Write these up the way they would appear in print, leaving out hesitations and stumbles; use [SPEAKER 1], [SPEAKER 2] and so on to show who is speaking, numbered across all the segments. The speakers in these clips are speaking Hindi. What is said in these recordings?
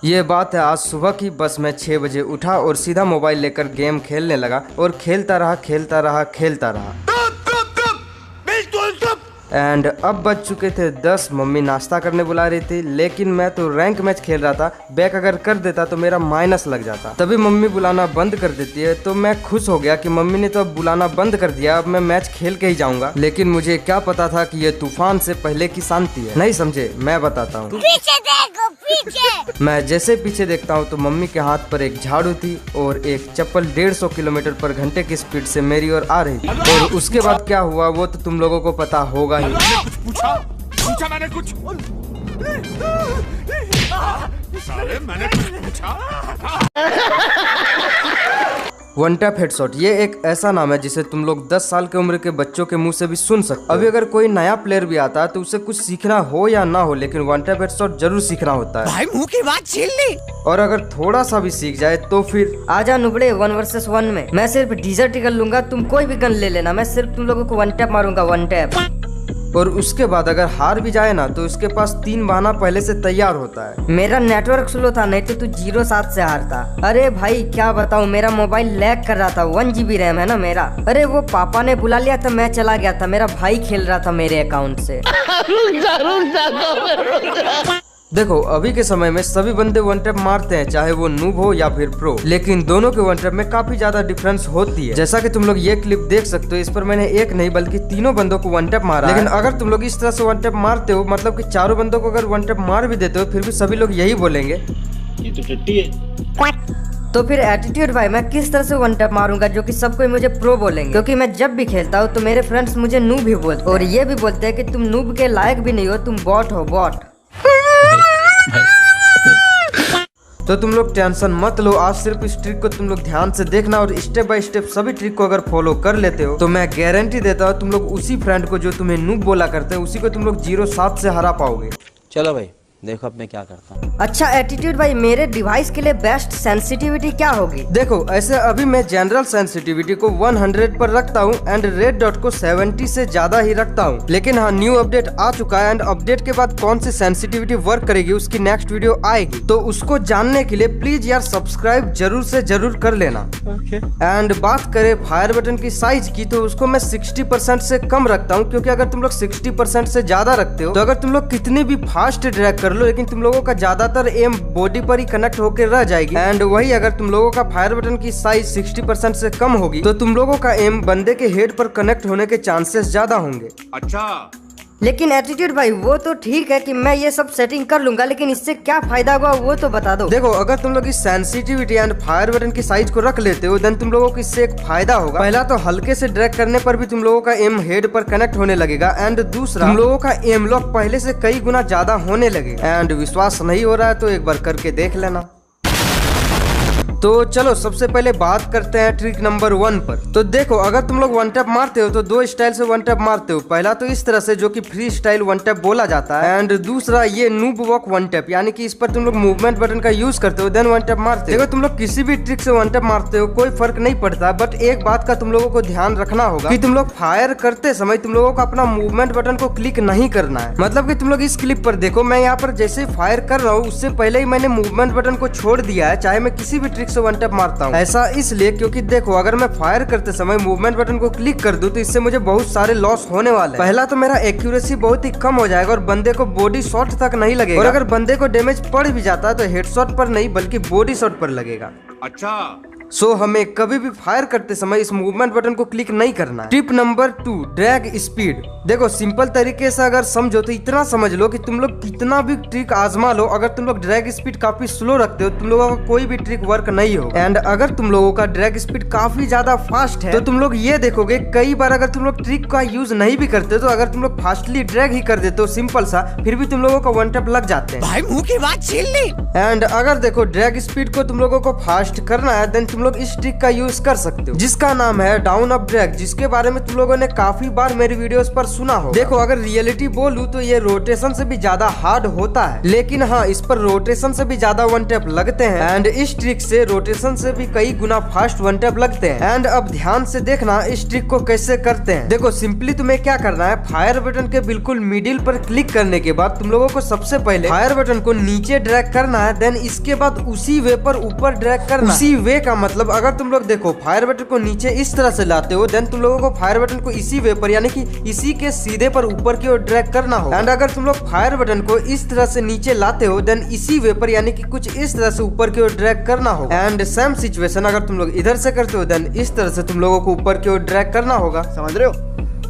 [SPEAKER 1] ये बात है आज सुबह की। बस मैं 6 बजे उठा और सीधा मोबाइल लेकर गेम खेलने लगा और खेलता रहा। एंड अब बज चुके थे 10। मम्मी नाश्ता करने बुला रही थी, लेकिन मैं तो रैंक मैच खेल रहा था। बैक अगर कर देता तो मेरा माइनस लग जाता। तभी मम्मी बुलाना बंद कर देती है, तो मैं खुश हो गया कि मम्मी ने तो अब बुलाना बंद कर दिया, अब मैं मैच खेल के ही जाऊंगा। लेकिन मुझे क्या पता था कि ये तूफान से पहले की शांति है। नहीं समझे? मैं बताता हूँ। पीछे। मैं जैसे पीछे देखता हूँ तो मम्मी के हाथ पर एक झाड़ू थी और एक चप्पल 150 किलोमीटर पर घंटे की स्पीड से मेरी ओर आ रही थी। और उसके बाद क्या हुआ वो तो तुम लोगों को पता होगा ही।
[SPEAKER 2] कुछ पूछा मैंने कुछ साले मैंने कुछ पूछा।
[SPEAKER 1] वन टैप हेडशॉट ये एक ऐसा नाम है जिसे तुम लोग 10 साल के उम्र के बच्चों के मुंह से भी सुन सकते हो। अभी अगर कोई नया प्लेयर भी आता है तो उसे कुछ सीखना हो या ना हो, लेकिन वन टैप हेडशॉट जरूर सीखना होता है।
[SPEAKER 3] भाई मुंह की बात छीन ली।
[SPEAKER 1] और अगर थोड़ा सा भी सीख जाए तो फिर
[SPEAKER 4] आजा नुबड़े 1 वर्सेस 1 में। मैं सिर्फ डीजर्ट ईगल लूंगा, तुम कोई भी गन ले लेना, मैं सिर्फ तुम लोगों को वन टैप मारूंगा, वन टैप।
[SPEAKER 1] और उसके बाद अगर हार भी जाए ना तो उसके पास 3 बहाना पहले से तैयार होता है।
[SPEAKER 4] मेरा नेटवर्क स्लो था, नहीं तो तू 0-7 से हारता। अरे भाई क्या बताऊं, मेरा मोबाइल लैग कर रहा था। 1 GB रैम है ना मेरा। अरे वो पापा ने बुला लिया था, मैं चला गया था। मेरा भाई खेल रहा था मेरे अकाउंट से।
[SPEAKER 1] देखो अभी के समय में सभी बंदे वन टैप मारते हैं, चाहे वो नूब हो या फिर प्रो, लेकिन दोनों के वन टैप में काफी ज्यादा डिफरेंस होती है। जैसा कि तुम लोग ये क्लिप देख सकते हो, इस पर मैंने एक नहीं बल्कि 3 बंदों को वन टैप मारा। लेकिन अगर तुम लोग इस तरह से वन टैप मारते हो, मतलब कि 4 बंदों को अगर वन टैप मार भी देते हो, फिर भी सभी लोग यही बोलेंगे
[SPEAKER 5] ये तो टट्टी है।
[SPEAKER 4] तो फिर एटीट्यूड भाई मैं किस तरह से वन टैप मारूंगा जो कि सब कोई मुझे प्रो बोलेंगे? क्योंकि मैं जब भी खेलता हूँ तो मेरे फ्रेंड्स मुझे नूब भी बोलते हैं, और ये भी बोलते हैं कि तुम नूब के लायक भी नहीं हो, तुम बॉट हो, बॉट।
[SPEAKER 1] तो तुम लोग टेंशन मत लो, आज सिर्फ इस ट्रिक को तुम लोग ध्यान से देखना और स्टेप बाय स्टेप सभी ट्रिक को अगर फॉलो कर लेते हो तो मैं गारंटी देता हूँ तुम लोग उसी फ्रेंड को जो तुम्हें नूब बोला करते हैं उसी को तुम लोग 0-7 से हरा पाओगे।
[SPEAKER 5] चलो भाई देखो अब मैं क्या करता हूँ।
[SPEAKER 4] अच्छा एटीट्यूड भाई, मेरे डिवाइस के लिए बेस्ट सेंसिटिविटी क्या होगी?
[SPEAKER 1] देखो ऐसे अभी मैं जनरल सेंसिटिविटी को 100 पर रखता हूँ एंड रेड डॉट को 70 से ज्यादा ही रखता हूँ। लेकिन हाँ न्यू अपडेट आ चुका है एंड अपडेट के बाद कौन सी सेंसिटिविटी वर्क करेगी उसकी नेक्स्ट वीडियो आएगी, तो उसको जानने के लिए प्लीज यार सब्सक्राइब जरूर से जरूर कर लेना। एंड बात करें फायर बटन की साइज की तो उसको मैं 60% से कम रखता हूँ, क्योंकि अगर तुम लोग 60% से ज्यादा रखते हो तो अगर तुम लोग कितनी भी फास्ट ड्रैग कर लो लेकिन तुम लोगों का ज्यादातर एम बॉडी पर ही कनेक्ट होकर रह जाएगी। एंड वही अगर तुम लोगों का फायर बटन की साइज 60% से कम होगी तो तुम लोगों का एम बंदे के हेड पर कनेक्ट होने के चांसेस ज्यादा होंगे।
[SPEAKER 2] अच्छा
[SPEAKER 4] लेकिन एटीट्यूड भाई वो तो ठीक है कि मैं ये सब सेटिंग कर लूंगा, लेकिन इससे क्या फायदा होगा वो तो बता दो।
[SPEAKER 1] देखो अगर तुम लोग इस सेंसिटिविटी एंड फायर बटन की साइज को रख लेते हो देन तुम लोगों को इससे एक फायदा होगा। पहला तो हल्के से ड्रैग करने पर भी तुम लोगों का एम हेड पर कनेक्ट होने लगेगा एंड दूसरा तुम लोगों का एम लॉक पहले से कई गुना ज्यादा होने लगेगा। एंड विश्वास नहीं हो रहा है तो एक बार करके देख लेना। तो चलो सबसे पहले बात करते हैं ट्रिक नंबर 1 पर। तो देखो अगर तुम लोग वन टैप मारते हो तो 2 स्टाइल से वन टैप मारते हो। पहला तो इस तरह से जो कि फ्री स्टाइल वन टैप बोला जाता है एंड दूसरा ये नूब वॉक वन टैप, यानी कि इस पर तुम लोग मूवमेंट बटन का यूज करते हो देन वन टैप मारते हो। देखो तुम लोग किसी भी ट्रिक से वन टैप मारते हो कोई फर्क नहीं पड़ता, बट एक बात का तुम लोगों को ध्यान रखना होगा कि तुम लोग फायर करते समय तुम लोगों को अपना मूवमेंट बटन को क्लिक नहीं करना है। मतलब कि तुम लोग इस क्लिप पर देखो, मैं यहाँ पर जैसे फायर कर रहा हूँ उससे पहले ही मैंने मूवमेंट बटन को छोड़ दिया है, चाहे मैं किसी भी ट्रिक से वन टैप मारता हूँ। ऐसा इसलिए क्योंकि देखो अगर मैं फायर करते समय मूवमेंट बटन को क्लिक कर दूं तो इससे मुझे बहुत सारे लॉस होने वाले हैं। पहला तो मेरा एक्यूरेसी बहुत ही कम हो जाएगा और बंदे को बॉडी शॉट तक नहीं लगेगा, और अगर बंदे को डैमेज पड़ भी जाता है तो हेडशॉट पर नहीं बल्कि बॉडी शॉट पर लगेगा।
[SPEAKER 2] अच्छा
[SPEAKER 1] सो हमें कभी भी फायर करते समय इस मूवमेंट बटन को क्लिक नहीं करना है। Tip number 2 drag speed. देखो सिंपल तरीके से अगर समझो तो इतना समझ लो कि तुम लोग कितना भी ट्रिक आजमा लो, अगर तुम लोग ड्रैग स्पीड काफी स्लो रखते हो तुम लोगों का कोई भी ट्रिक वर्क नहीं हो। एंड अगर तुम लोगों का ड्रैग स्पीड काफी ज्यादा फास्ट है तो तुम लोग ये देखोगे कई बार अगर तुम लोग ट्रिक का यूज नहीं भी करते तो अगर तुम लोग फास्टली ड्रैग ही कर देते हो सिंपल सा, फिर भी तुम लोगों का वन टैप लग जाते हैं।
[SPEAKER 3] भाई मुंह की बात छीन ली।
[SPEAKER 1] एंड अगर देखो ड्रैग स्पीड को तुम लोगों को फास्ट करना है देन तुम तुम लोग इस ट्रिक का यूज कर सकते हो, जिसका नाम है डाउन अप ड्रैग, जिसके बारे में तुम लोगों ने काफी बार मेरी वीडियोस पर सुना हो। देखो अगर रियलिटी बोलूं तो ये रोटेशन से भी ज्यादा हार्ड होता है, लेकिन हाँ इस पर रोटेशन से भी ज्यादा वन टैप लगते हैं एंड इस ट्रिक से रोटेशन से भी कई गुना फास्ट वन टैप लगते हैं। एंड अब ध्यान से देखना इस ट्रिक को कैसे करते हैं। देखो सिंपली तुम्हें क्या करना है, फायर बटन के बिल्कुल मिडिल पर क्लिक करने के बाद तुम लोगों को सबसे पहले फायर बटन को नीचे ड्रैग करना है, देन इसके बाद उसी वे पर ऊपर ड्रैग करना। उसी वे का मतलब अगर तुम लोग देखो फायर बटन को नीचे इस तरह से लाते हो, देन तुम लोगों को फायर बटन को इसी वे पर यानी कि इसी के सीधे पर ऊपर की ओर ड्रैग करना हो। एंड अगर तुम लोग फायर बटन को इस तरह से नीचे लाते हो, देन इसी वे पर यानी कि कुछ इस तरह से ऊपर की ओर ड्रैग करना होगा। एंड सेम सिचुएशन अगर तुम लोग इधर से करते हो, देन इस तरह से तुम लोगों को ऊपर की ओर ड्रैग करना होगा। समझ रहे हो?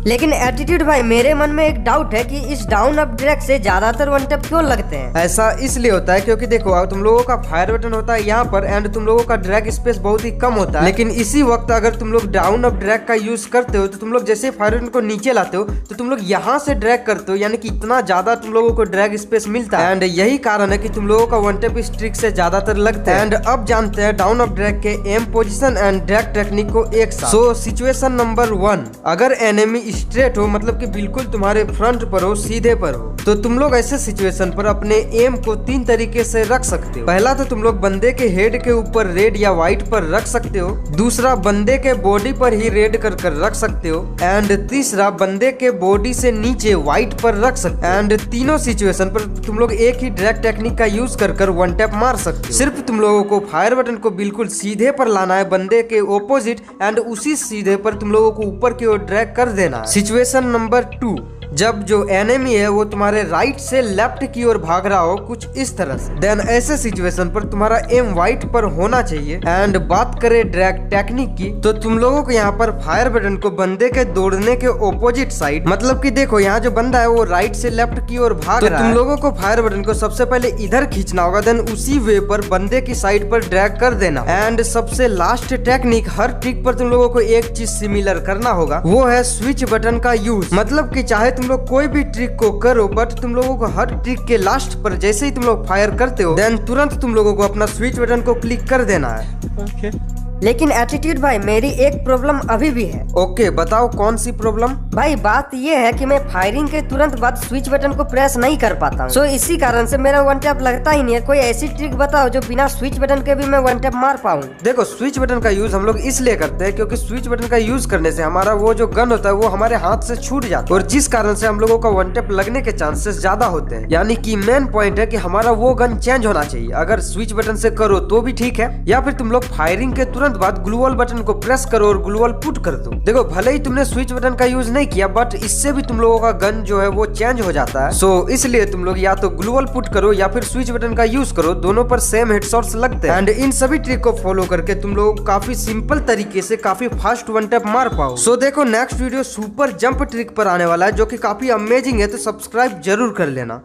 [SPEAKER 4] लेकिन एटीट्यूड भाई मेरे मन में एक डाउट है कि इस डाउन अप ड्रैग से ज्यादातर वन टैप क्यों लगते हैं?
[SPEAKER 1] ऐसा इसलिए होता है क्योंकि देखो तुम लोगों का फायर बटन होता है यहाँ पर एंड तुम लोगों का ड्रैग स्पेस बहुत ही कम होता है, लेकिन इसी वक्त अगर तुम लोग डाउन अप ड्रैग का यूज करते हो तो तुम लोग जैसे फायर बटन को नीचे लाते हो तो तुम लोग यहाँ से ड्रैग करते हो, यानी कि इतना ज्यादा तुम लोगों को ड्रैग स्पेस मिलता है। एंड यही कारण है कि तुम लोगों का वन टैप इस ट्रिक से ज्यादातर लगता है। एंड अब जानते हैं डाउन अप ड्रैग के M position and drag technique को एक साथ। सो सिचुएशन नंबर 1, अगर एनिमी स्ट्रेट हो मतलब कि बिल्कुल तुम्हारे फ्रंट पर हो, सीधे पर हो, तो तुम लोग ऐसे सिचुएशन पर अपने एम को 3 तरीके से रख सकते हो। पहला तो तुम लोग बंदे के हेड के ऊपर रेड या व्हाइट पर रख सकते हो, दूसरा बंदे के बॉडी पर ही रेड कर रख सकते हो, एंड तीसरा बंदे के बॉडी से नीचे व्हाइट पर रख सकते हो। एंड तीनों सिचुएशन पर तुम लोग एक ही ड्रैग टेक्निक का यूज कर वन टैप मार सकते हो। सिर्फ तुम लोगों को फायर बटन को बिल्कुल सीधे पर लाना है, बंदे के ओपोजिट, एंड उसी सीधे पर तुम लोगों को ऊपर की ओर ड्रैग कर देना है। सिचुएशन नंबर 2, जब जो एनिमी है वो तुम्हारे राइट से लेफ्ट की ओर भाग रहा हो कुछ इस तरह से, देन ऐसे सिचुएशन पर तुम्हारा एम व्हाइट पर होना चाहिए। एंड बात करें ड्रैग टेक्निक की, तो तुम लोगों को यहाँ पर फायर बटन को बंदे के दौड़ने के ऑपोजिट साइड, मतलब कि देखो यहाँ जो बंदा है वो राइट से लेफ्ट की ओर भाग रहा है, तुम लोगों को फायर बटन को सबसे पहले इधर खींचना होगा, देन उसी वे पर बंदे की साइड पर ड्रैग कर देना। एंड सबसे लास्ट टेक्निक, हर ट्रिक पर तुम लोगों को एक चीज सिमिलर करना होगा, वो है स्विच बटन का यूज। मतलब कि चाहे तुम लोग कोई भी ट्रिक को करो, बट तुम लोगों को हर ट्रिक के लास्ट पर जैसे ही तुम लोग फायर करते हो, देन तुरंत तुम लोगों को अपना स्विच बटन को क्लिक कर देना है।
[SPEAKER 4] लेकिन एटीट्यूड भाई मेरी एक प्रॉब्लम अभी भी है।
[SPEAKER 1] ओके बताओ कौन सी प्रॉब्लम?
[SPEAKER 4] भाई बात ये है कि मैं फायरिंग के तुरंत बाद स्विच बटन को प्रेस नहीं कर पाता हूँ, सो इसी कारण से मेरा वन टैप लगता ही नहीं है। कोई ऐसी ट्रिक बताओ जो बिना स्विच बटन के भी मैं वन टैप मार पाऊँ।
[SPEAKER 1] देखो स्विच बटन का यूज हम लोग इसलिए करते हैं क्योंकि स्विच बटन का यूज करने से हमारा वो जो गन होता है वो हमारे हाथ से छूट जाता है, और जिस कारण से हम लोगों का वन टैप लगने के चांसेस ज्यादा होते हैं। यानी कि मेन पॉइंट है कि हमारा वो गन चेंज होना चाहिए। अगर स्विच बटन से करो तो भी ठीक है, या फिर तुम लोग फायरिंग के तुरंत बाद ग्लूअल बटन को प्रेस करो और ग्लूअल पुट कर दो। देखो भले ही तुमने स्विच बटन का यूज नहीं किया, बट इससे भी तुम लोगों का गन जो है वो चेंज हो जाता है। सो इसलिए तुम लोग या तो ग्लूअल पुट करो या फिर स्विच बटन का यूज करो, दोनों पर सेम हेडशॉट्स लगते हैं। एंड इन सभी ट्रिक को फॉलो करके तुम लोग काफी सिंपल तरीके से काफी फास्ट वन टैप मार पाओ। सो देखो next video super jump trick पर आने वाला है जो कि काफी अमेजिंग है, तो सब्सक्राइब जरूर कर लेना।